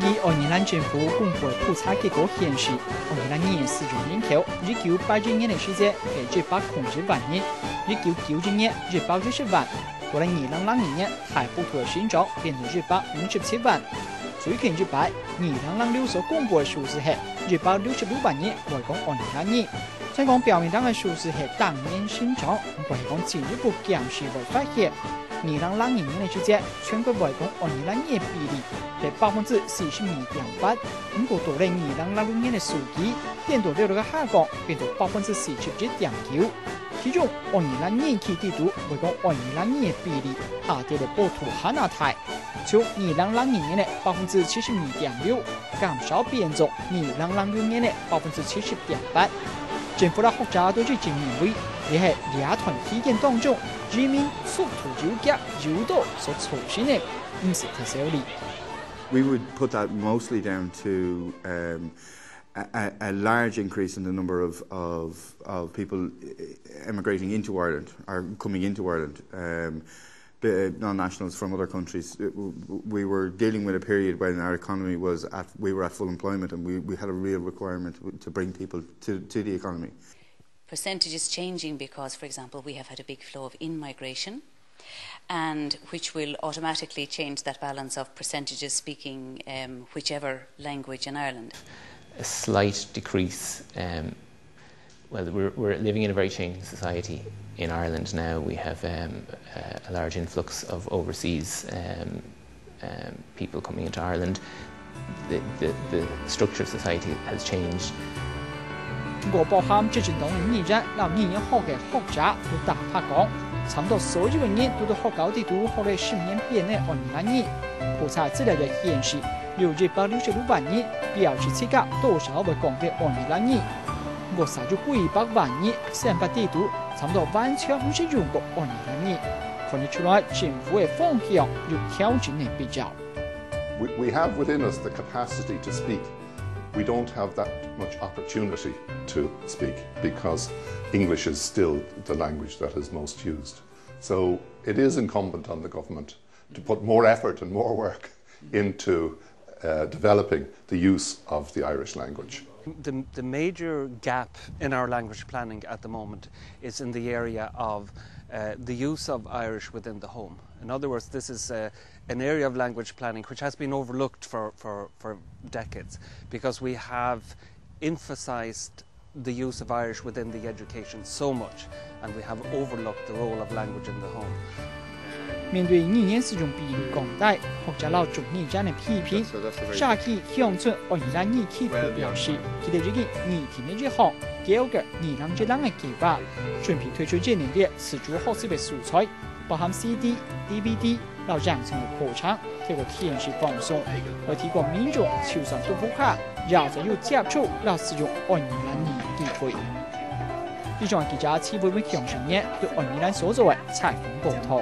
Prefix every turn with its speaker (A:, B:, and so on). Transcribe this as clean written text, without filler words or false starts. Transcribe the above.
A: 2022政府公布的普查结果显示，2022年失踪人口，1989年的时间是801万人，1990年890万，到了2022年，还不断上涨，变成857万。最近2026所公布的数字是866万人，外公2022年。尽管表明当的数字是当年上涨，外公进一步检视会发现，2022年的时间，全国外公2022年比例是42.8%，不过到了2026年的数据，变到了下降，变到41.9%。其中，2022年起地图外公2022年的比例下跌了波图哈纳台，从2022年的72.6%减少变成2026年的70.8%。政府的学者对这证明为，也是两团体验当中，人民速度纠结诱导所造成的，不是太小利。
B: We would put that mostly down to a large increase in the number of people emigrating into Ireland or coming into Ireland. Non-nationals from other countries. We were dealing with a period when our economy we were at full employment, and we had a real requirement to bring people to the economy.
C: Percentages changing because, for example, we have had a big flow of in-migration, and which will automatically change that balance of percentages speaking whichever language in Ireland.
D: A slight decrease. Well, we're living in a very changing society. In Ireland now, we have a large influx of overseas people coming into Ireland. The structure of society has changed.
A: 我包含这阵当的艺人，让语言学嘅学者都大拍讲，差不多所有嘅人都学到地图学了10年变的2022年。普查资料嘅显示，666万人表示参加多少会讲嘅2022年。我撒就200万人3百地图，差不多完全不是用过2022年。看得出来，政府嘅方向有调整嘅必要。
E: We have within us the capacity to speak. We don't have that much opportunity to speak because English is still the language that is most used. So it is incumbent on the government to put more effort and more work into developing the use of the Irish language.
F: The major gap in our language planning at the moment is in the area of the use of Irish within the home. In other words, this is an area of language planning which has been overlooked for decades because we have emphasised the use of Irish within the education so much, and we have overlooked the role of language in the home.
A: 面对语言使用比例降低，学者老中艺人的批评，沙基乡村2022年起步表示，佢哋最近年前的日行9個2021嘅計劃，準備推出這年嘅自主學習嘅素材，包含 CD、DVD 老讓成嘅課程，透過電視放送，來提供民眾就算讀不下，也就要接觸老使用2022年機會。以上記者陳慧文向前年對2022年所做嘅採訪報道。